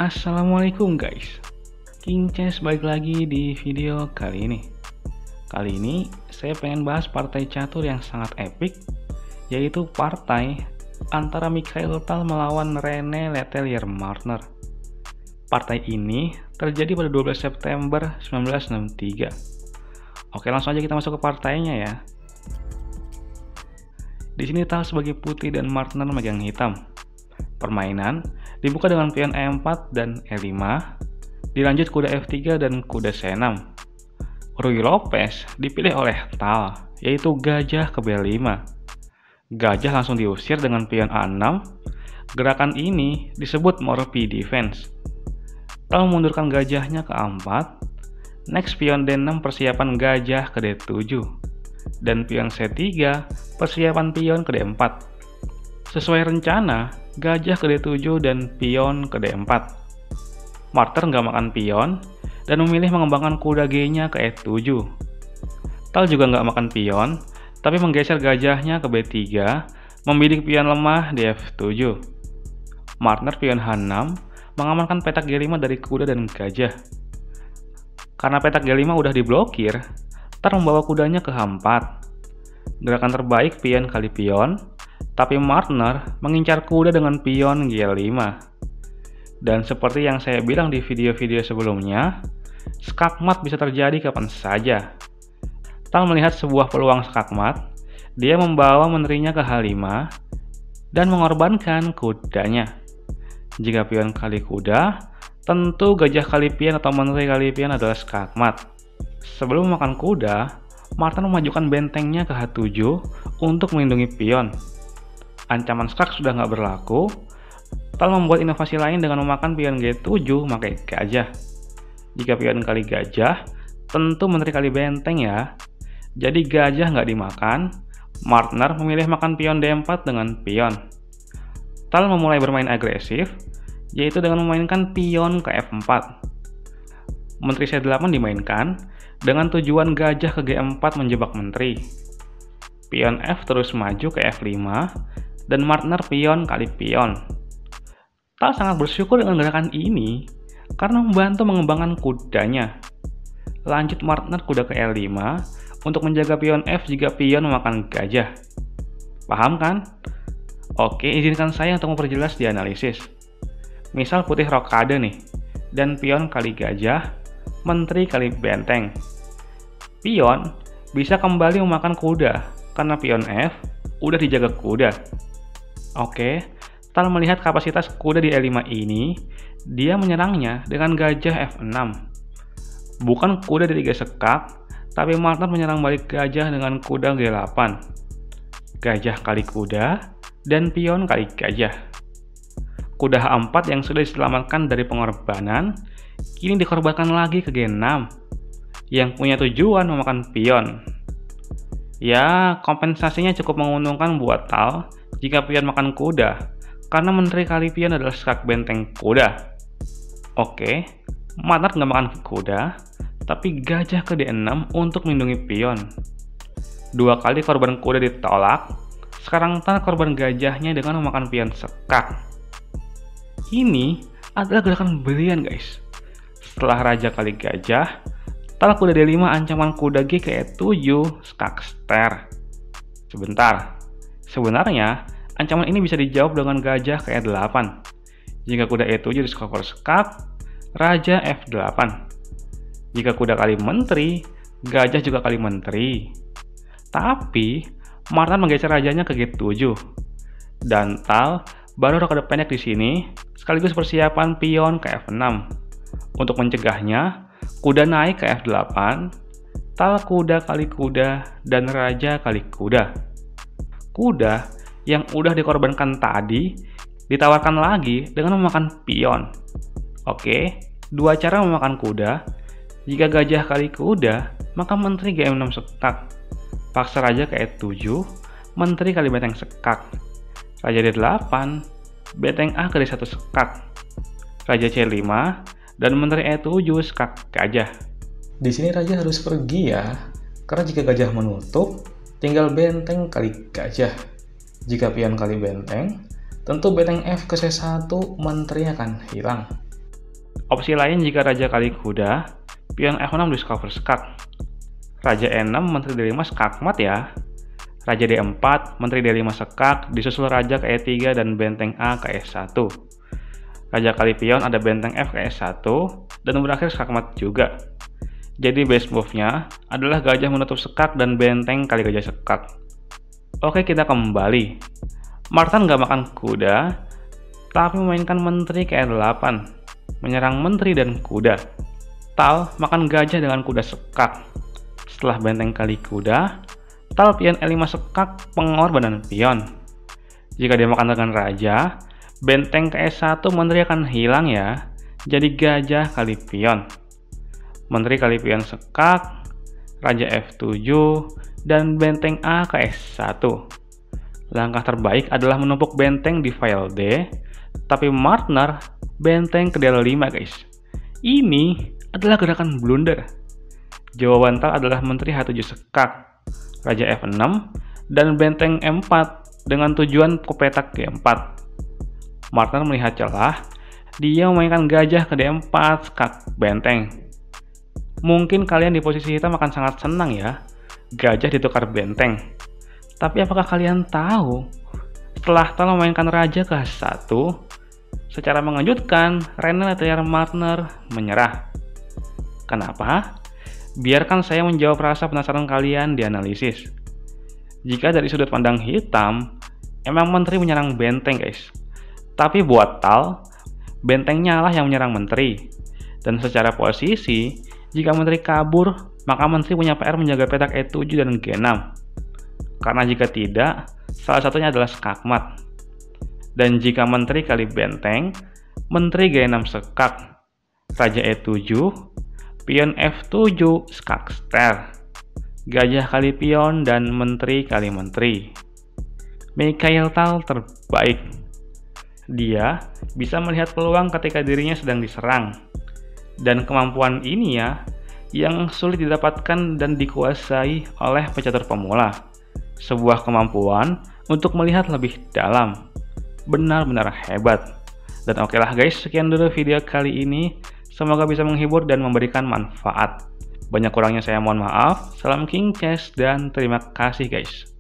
Assalamualaikum guys, King Chess balik lagi di video kali ini. Kali ini saya pengen bahas partai catur yang sangat epic, yaitu partai antara Mikhail Tal melawan Rene Letelier Marner. Partai ini terjadi pada 12 September 1963. Oke, langsung aja kita masuk ke partainya ya. Di sini Tal sebagai putih dan Marner megang hitam. Permainan dibuka dengan pion E4 dan E5, dilanjut kuda F3 dan kuda C6. Ruy Lopez dipilih oleh Tal, yaitu gajah ke B5. Gajah langsung diusir dengan pion A6. Gerakan ini disebut Morphy Defense. Tal memundurkan gajahnya ke A4. Next pion D6 persiapan gajah ke D7. Dan pion C3 persiapan pion ke D4. Sesuai rencana, gajah ke D7 dan pion ke D4. Marner nggak makan pion dan memilih mengembangkan kuda G-nya ke E7. Tal juga nggak makan pion, tapi menggeser gajahnya ke B3, membidik pion lemah di F7. Marner pion H6, mengamankan petak G5 dari kuda dan gajah. Karena petak G5 udah diblokir, Tal membawa kudanya ke H4. Gerakan terbaik pion kali pion, tapi Marner mengincar kuda dengan pion G5. Dan seperti yang saya bilang di video-video sebelumnya, skakmat bisa terjadi kapan saja. Tal melihat sebuah peluang skakmat, dia membawa menterinya ke H5 dan mengorbankan kudanya. Jika pion kali kuda, tentu gajah kali pion atau menteri kali pion adalah skakmat. Sebelum makan kuda, Marner memajukan bentengnya ke H7 untuk melindungi pion. Ancaman skak sudah nggak berlaku, Tal membuat inovasi lain dengan memakan pion G7 pakai gajah. Jika pion kali gajah, tentu menteri kali benteng ya. Jadi gajah nggak dimakan, Marner memilih makan pion D4 dengan pion. Tal memulai bermain agresif, yaitu dengan memainkan pion ke F4. Menteri C8 dimainkan dengan tujuan gajah ke G4 menjebak menteri. Pion F terus maju ke F5, dan Marner pion kali pion. Tal sangat bersyukur dengan gerakan ini karena membantu mengembangkan kudanya. Lanjut Marner kuda ke L5 untuk menjaga pion F jika pion memakan gajah. Paham kan? Oke, izinkan saya untuk memperjelas di analisis. Misal putih rokade nih, dan pion kali gajah, menteri kali benteng. Pion bisa kembali memakan kuda karena pion F udah dijaga kuda. Oke, Tal melihat kapasitas kuda di E5 ini, dia menyerangnya dengan gajah F6. Bukan kuda di 3 sekak, tapi Marner menyerang balik gajah dengan kuda G8. Gajah kali kuda, dan pion kali gajah. Kuda H4 yang sudah diselamatkan dari pengorbanan, kini dikorbankan lagi ke G6, yang punya tujuan memakan pion. Ya, kompensasinya cukup menguntungkan buat Tal jika pion makan kuda, karena menteri kali pion adalah skak benteng kuda. Oke, Marner nggak makan kuda, tapi gajah ke D6 untuk melindungi pion. 2 kali korban kuda ditolak, sekarang Tal korban gajahnya dengan memakan pion sekak. Ini adalah gerakan brilian guys. Setelah raja kali gajah, Tal kuda D5 ancaman kuda G ke E7 skak ster. Sebentar, sebenarnya ancaman ini bisa dijawab dengan gajah ke E8. Jika kuda E7 diskover skak, raja F8. Jika kuda kali menteri, gajah juga kali menteri. Tapi, Marner menggeser rajanya ke G7. Dan Tal baru rokade pendek di sini, sekaligus persiapan pion ke F6. Untuk mencegahnya, kuda naik ke F8, Tal kuda kali kuda, dan raja kali kuda. Kuda yang udah dikorbankan tadi ditawarkan lagi dengan memakan pion. Oke, 2 cara memakan kuda. Jika gajah kali kuda, maka menteri G6 sekak. Paksa raja ke E7, menteri kali benteng sekak. Raja D8, benteng A ke D1 sekak. Raja C5, dan menteri E7 skak gajah. Di sini raja harus pergi ya, karena jika gajah menutup, tinggal benteng kali gajah. Jika pion kali benteng, tentu benteng F ke C1 menteri akan hilang. Opsi lain jika raja kali kuda, pion F6 discover skak. Raja E6, menteri D5 skakmat ya. Raja D4, menteri D5 sekak, disusul raja ke E3 dan benteng A ke E1. Raja kali pion ada benteng F ke E1, dan berakhir skakmat juga. Jadi base move-nya adalah gajah menutup sekak dan benteng kali gajah sekak. Oke, kita kembali. Martin nggak makan kuda, tapi memainkan menteri ke E8, menyerang menteri dan kuda. Tal makan gajah dengan kuda sekak. Setelah benteng kali kuda, Tal pion E5 sekak pengorbanan pion. Jika dia makan dengan raja, benteng ke E1 menteri akan hilang ya, jadi gajah kali pion. Menteri kali pion sekak, raja F7, dan benteng A ke S1. Langkah terbaik adalah menumpuk benteng di file D, tapi Martner benteng ke D5 guys. Ini adalah gerakan blunder. Jawaban Tal adalah menteri H7 sekak, raja F6, dan benteng M4 dengan tujuan ke petak G4. Martner melihat celah, dia memainkan gajah ke D4 sekak benteng. Mungkin kalian di posisi hitam akan sangat senang ya, gajah ditukar benteng. Tapi apakah kalian tahu, setelah Tal memainkan raja ke H1, secara mengejutkan, Rene Letelier Martner menyerah. Kenapa? Biarkan saya menjawab rasa penasaran kalian di analisis. Jika dari sudut pandang hitam, emang menteri menyerang benteng guys. Tapi buat Tal, bentengnya lah yang menyerang menteri. Dan secara posisi, jika menteri kabur, maka menteri punya PR menjaga petak E7 dan G6. Karena jika tidak, salah satunya adalah skakmat. Dan jika menteri kali benteng, menteri G6 sekak, raja E7, pion F7 skak ster, gajah kali pion, dan menteri kali menteri. Mikhail Tal terbaik. Dia bisa melihat peluang ketika dirinya sedang diserang. Dan kemampuan ini ya, yang sulit didapatkan dan dikuasai oleh pecatur pemula. Sebuah kemampuan untuk melihat lebih dalam. Benar-benar hebat. Dan oke lah guys, sekian dulu video kali ini. Semoga bisa menghibur dan memberikan manfaat. Banyak kurangnya saya mohon maaf. Salam King Chess dan terima kasih guys.